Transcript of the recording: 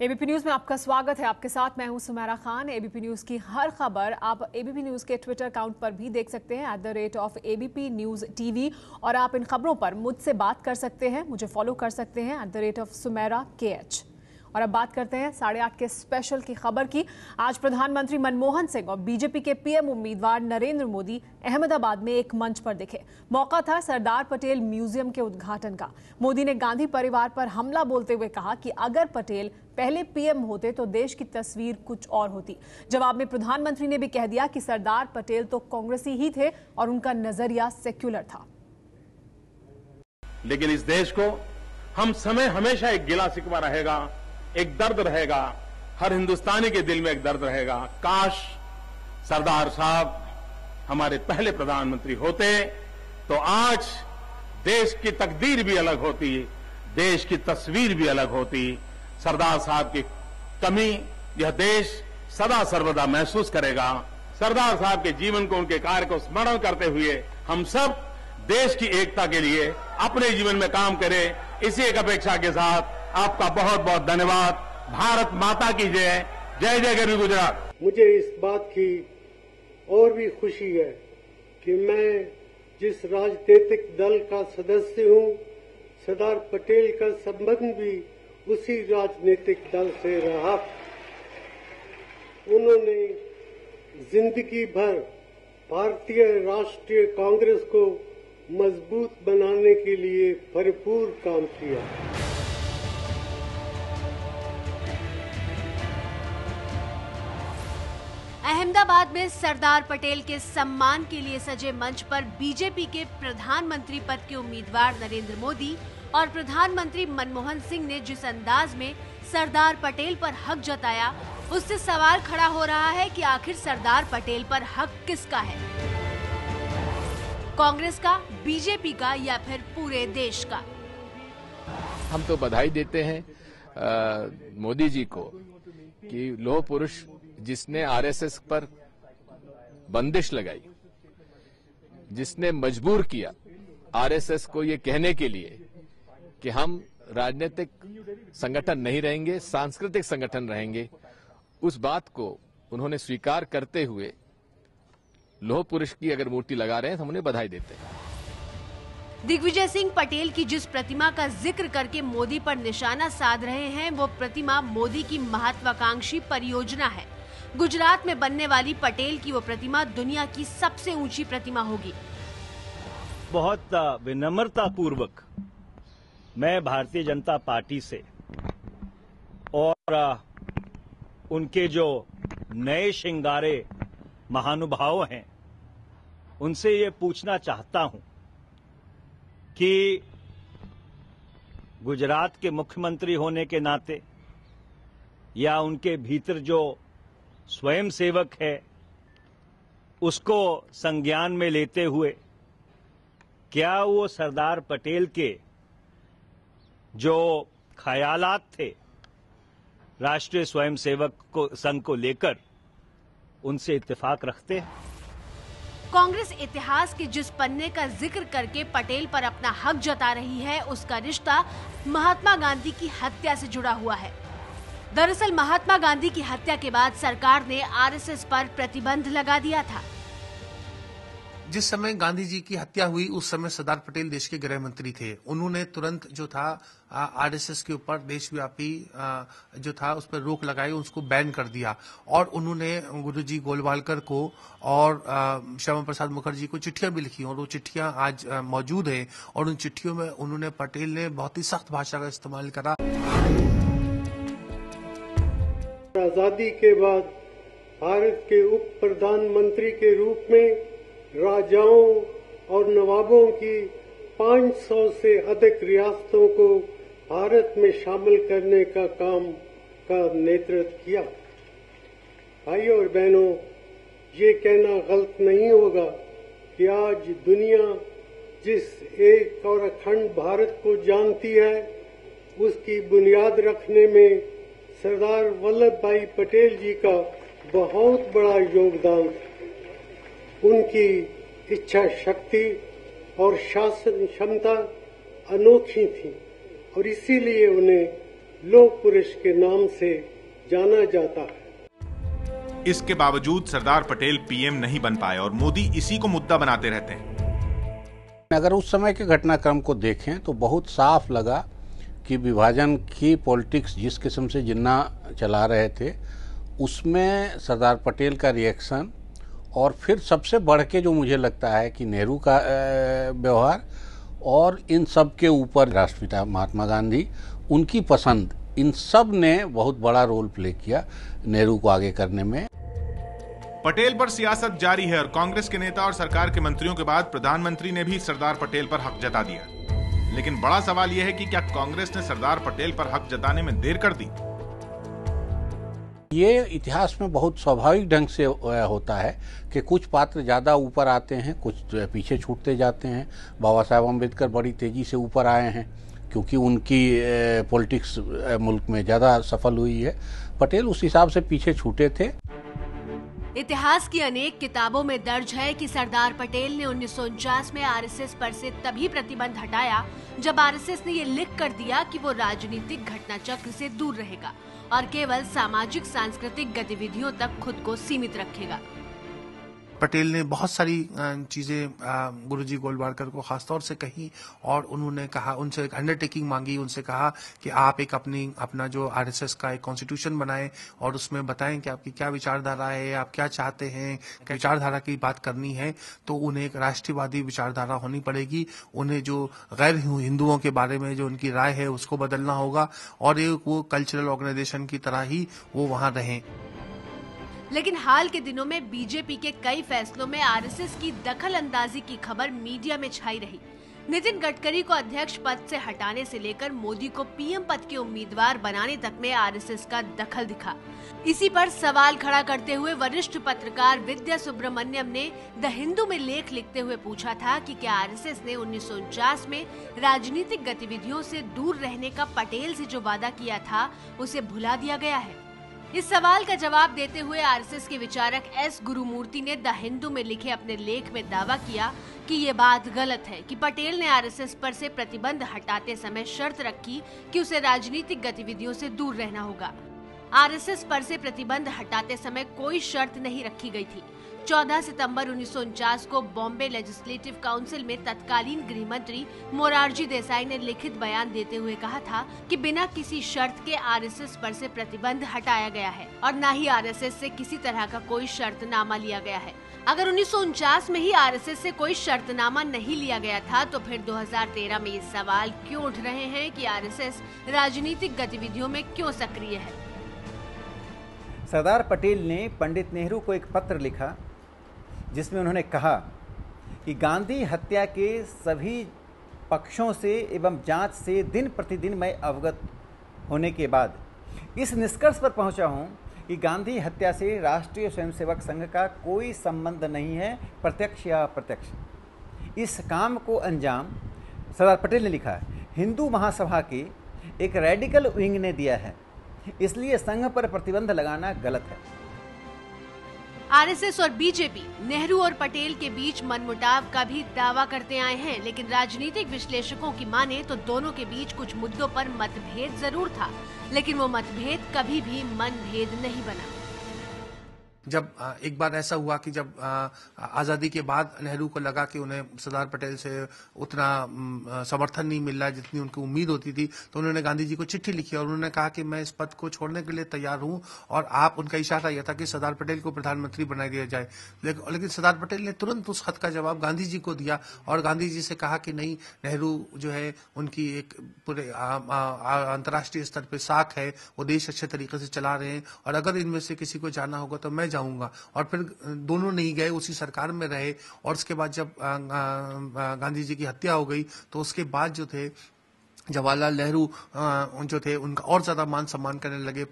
ABP news में आपका स्वागत है। आपके साथ मैं हूं सुमेरा खान। एबीपी न्यूज की हर खबर आप एबीपी न्यूज के ट्विटर अकाउंट पर भी देख सकते हैं @ABP News TV। और आप इन खबरों पर मुझसे बात कर सकते हैं, मुझे फॉलो कर सकते हैं @SumairaKH। और अब बात करते हैं 8:30 के स्पेशल की खबर की। आज प्रधानमंत्री मनमोहन सिंह और बीजेपी के पीएम उम्मीदवार नरेंद्र मोदी अहमदाबाद में एक मंच पर दिखे। मौका था सरदार पटेल म्यूजियम के उद्घाटन का। मोदी ने गांधी परिवार पर हमला बोलते हुए कहा कि अगर पटेल पहले पीएम होते तो देश की तस्वीर कुछ और होती। जवाब में प्रधानमंत्री ने भी कह दिया कि सरदार पटेल तो कांग्रेसी ही थे और उनका नजरिया सेक्युलर था। लेकिन इस देश को हम समय हमेशा एक गिला शिकवा रहेगा, एक दर्द रहेगा। हर हिंदुस्तानी के दिल में एक दर्द रहेगा। काश सरदार साहब हमारे पहले प्रधानमंत्री होते तो आज देश की तकदीर भी अलग होती, देश की तस्वीर भी अलग होती। सरदार साहब की कमी यह देश सदा सर्वदा महसूस करेगा। सरदार साहब के जीवन को, उनके कार्य को स्मरण करते हुए हम सब देश की एकता के लिए अपने जीवन में काम करें। इसी एक अपेक्षा के साथ आपका बहुत बहुत धन्यवाद। भारत माता की जय। जय जय गरवी गुजरात। मुझे इस बात की और भी खुशी है कि मैं जिस राजनीतिक दल का सदस्य हूं, सरदार पटेल का संबंध भी उसी राजनीतिक दल से रहा। उन्होंने जिंदगी भर भारतीय राष्ट्रीय कांग्रेस को मजबूत बनाने के लिए भरपूर काम किया। अहमदाबाद में सरदार पटेल के सम्मान के लिए सजे मंच पर बीजेपी के प्रधानमंत्री पद के उम्मीदवार नरेंद्र मोदी और प्रधानमंत्री मनमोहन सिंह ने जिस अंदाज में सरदार पटेल पर हक जताया, उससे सवाल खड़ा हो रहा है कि आखिर सरदार पटेल पर हक किसका है? कांग्रेस का, बीजेपी का या फिर पूरे देश का? हम तो बधाई देते हैं मोदी जी को कि लौह पुरुष जिसने आरएसएस पर बंदिश लगाई, जिसने मजबूर किया आरएसएस को ये कहने के लिए कि हम राजनीतिक संगठन नहीं रहेंगे, सांस्कृतिक संगठन रहेंगे, उस बात को उन्होंने स्वीकार करते हुए लौह पुरुष की अगर मूर्ति लगा रहे हैं तो हम उन्हें बधाई देते हैं। दिग्विजय सिंह पटेल की जिस प्रतिमा का जिक्र करके मोदी पर निशाना साध रहे हैं, वो प्रतिमा मोदी की महत्वाकांक्षी परियोजना है। गुजरात में बनने वाली पटेल की वो प्रतिमा दुनिया की सबसे ऊंची प्रतिमा होगी। बहुत विनम्रता पूर्वक मैं भारतीय जनता पार्टी से और उनके जो नए श्रृंगारे महानुभाव हैं, उनसे ये पूछना चाहता हूं कि गुजरात के मुख्यमंत्री होने के नाते या उनके भीतर जो स्वयं सेवक है उसको संज्ञान में लेते हुए क्या वो सरदार पटेल के जो ख्यालात थे राष्ट्रीय स्वयंसेवक संघ को लेकर उनसे इत्तेफाक रखते हैं? कांग्रेस इतिहास के जिस पन्ने का जिक्र करके पटेल पर अपना हक जता रही है, उसका रिश्ता महात्मा गांधी की हत्या से जुड़ा हुआ है। दरअसल महात्मा गांधी की हत्या के बाद सरकार ने आरएसएस पर प्रतिबंध लगा दिया था। जिस समय गांधी जी की हत्या हुई उस समय सरदार पटेल देश के गृह मंत्री थे। उन्होंने तुरंत जो था आरएसएस के ऊपर देशव्यापी जो था उस पर रोक लगाई, उसको बैन कर दिया। और उन्होंने गुरुजी गोलवालकर को और श्यामा प्रसाद मुखर्जी को चिट्ठियां भी लिखी और वो चिट्ठियां आज मौजूद हैं। और उन चिट्ठियों में उन्होंने पटेल ने बहुत ही सख्त भाषा का इस्तेमाल करा। आजादी के बाद भारत के उप प्रधानमंत्री के रूप में राजाओं और नवाबों की 500 से अधिक रियासतों को भारत में शामिल करने का काम का नेतृत्व किया। भाइयों और बहनों, ये कहना गलत नहीं होगा कि आज दुनिया जिस एक और अखंड भारत को जानती है, उसकी बुनियाद रखने में सरदार वल्लभ भाई पटेल जी का बहुत बड़ा योगदान था। उनकी इच्छा शक्ति और शासन क्षमता अनोखी थी और इसीलिए उन्हें लोह पुरुष के नाम से जाना जाता है। इसके बावजूद सरदार पटेल पीएम नहीं बन पाए और मोदी इसी को मुद्दा बनाते रहते हैं। अगर उस समय के घटनाक्रम को देखें तो बहुत साफ लगा कि विभाजन की पॉलिटिक्स जिस किस्म से जिन्ना चला रहे थे उसमें सरदार पटेल का रिएक्शन और फिर सबसे बढ़ के जो मुझे लगता है कि नेहरू का व्यवहार और इन सब के ऊपर राष्ट्रपिता महात्मा गांधी, उनकी पसंद, इन सब ने बहुत बड़ा रोल प्ले किया नेहरू को आगे करने में। पटेल पर सियासत जारी है और कांग्रेस के नेता और सरकार के मंत्रियों के बाद प्रधानमंत्री ने भी सरदार पटेल पर हक जता दिया। लेकिन बड़ा सवाल यह है कि क्या कांग्रेस ने सरदार पटेल पर हक जताने में देर कर दी? ये इतिहास में बहुत स्वाभाविक ढंग से होता है कि कुछ पात्र ज्यादा ऊपर आते हैं, कुछ पीछे छूटते जाते हैं। बाबा साहेब अम्बेडकर बड़ी तेजी से ऊपर आए हैं क्योंकि उनकी पॉलिटिक्स मुल्क में ज्यादा सफल हुई है। पटेल उस हिसाब से पीछे छूटे थे। इतिहास की अनेक किताबों में दर्ज है कि सरदार पटेल ने 1949 में आरएसएस पर से तभी प्रतिबंध हटाया जब आरएसएस ने ये लिख कर दिया कि वो राजनीतिक घटना चक्र से दूर रहेगा और केवल सामाजिक सांस्कृतिक गतिविधियों तक खुद को सीमित रखेगा। पटेल ने बहुत सारी चीजें गुरुजी गोलवालकर को खासतौर से कही और उन्होंने कहा, उनसे एक अंडरटेकिंग मांगी, उनसे कहा कि आप एक अपना जो आरएसएस का एक कॉन्स्टिट्यूशन बनाएं और उसमें बताएं कि आपकी क्या विचारधारा है, आप क्या चाहते हैं। विचारधारा की बात करनी है तो उन्हें एक राष्ट्रवादी विचारधारा होनी पड़ेगी। उन्हें जो गैर हिंदुओं के बारे में जो उनकी राय है उसको बदलना होगा और वो कल्चरल ऑर्गेनाइजेशन की तरह ही वो वहां रहें। लेकिन हाल के दिनों में बीजेपी के कई फैसलों में आरएसएस की दखल अंदाजी की खबर मीडिया में छाई रही। नितिन गडकरी को अध्यक्ष पद से हटाने से लेकर मोदी को पीएम पद के उम्मीदवार बनाने तक में आरएसएस का दखल दिखा। इसी पर सवाल खड़ा करते हुए वरिष्ठ पत्रकार विद्या सुब्रमण्यम ने द हिंदू में लेख लिखते हुए पूछा था कि क्या आरएसएस ने 1949 में राजनीतिक गतिविधियों से दूर रहने का पटेल से जो वादा किया था उसे भुला दिया गया है। इस सवाल का जवाब देते हुए आरएसएस के विचारक एस गुरुमूर्ति ने द हिंदू में लिखे अपने लेख में दावा किया कि ये बात गलत है कि पटेल ने आरएसएस पर से प्रतिबंध हटाते समय शर्त रखी कि उसे राजनीतिक गतिविधियों से दूर रहना होगा। आरएसएस पर से प्रतिबंध हटाते समय कोई शर्त नहीं रखी गई थी। 14 सितंबर 1949 को बॉम्बे लेजिस्लेटिव काउंसिल में तत्कालीन गृह मंत्री मोरारजी देसाई ने लिखित बयान देते हुए कहा था कि बिना किसी शर्त के आरएसएस पर से प्रतिबंध हटाया गया है और न ही आरएसएस से किसी तरह का कोई शर्तनामा लिया गया है। अगर 1949 में ही आरएसएस से कोई शर्तनामा नहीं लिया गया था तो फिर 2013 में ये सवाल क्यों उठ रहे हैं कि आरएसएस राजनीतिक गतिविधियों में क्यों सक्रिय है। सरदार पटेल ने पंडित नेहरू को एक पत्र लिखा जिसमें उन्होंने कहा कि गांधी हत्या के सभी पक्षों से एवं जांच से दिन प्रतिदिन मैं अवगत होने के बाद इस निष्कर्ष पर पहुंचा हूं कि गांधी हत्या से राष्ट्रीय स्वयंसेवक संघ का कोई संबंध नहीं है, प्रत्यक्ष या अप्रत्यक्ष। इस काम को अंजाम सरदार पटेल ने लिखा हिंदू महासभा के एक रेडिकल विंग ने दिया है, इसलिए संघ पर प्रतिबंध लगाना गलत है। आरएसएस और बीजेपी नेहरू और पटेल के बीच मनमुटाव का भी दावा करते आए हैं, लेकिन राजनीतिक विश्लेषकों की माने तो दोनों के बीच कुछ मुद्दों पर मतभेद जरूर था, लेकिन वो मतभेद कभी भी मनभेद नहीं बना। जब एक बार ऐसा हुआ कि जब आजादी के बाद नेहरू को लगा कि उन्हें सरदार पटेल से उतना समर्थन नहीं मिल रहा जितनी उनकी उम्मीद होती थी, तो उन्होंने गांधी जी को चिट्ठी लिखी और उन्होंने कहा कि मैं इस पद को छोड़ने के लिए तैयार हूं और आप, उनका इशारा यह था कि सरदार पटेल को प्रधानमंत्री बना दिया जाए। लेकिन सरदार पटेल ने तुरंत उस खत का जवाब गांधी जी को दिया और गांधी जी से कहा कि नहीं, नेहरू जो है उनकी एक पूरे अंतर्राष्ट्रीय स्तर पर साख है, वो देश अच्छे तरीके से चला रहे हैं और अगर इनमें से किसी को जाना होगा तो मैं जाऊंगा। और फिर दोनों नहीं गए, उसी सरकार में रहे और उसके बाद जब गांधी जी की हत्या हो गई तो उसके बाद जो थे जवाहरलाल नेहरू जो थे उनका और ज्यादा मान सम्मान करने लगे।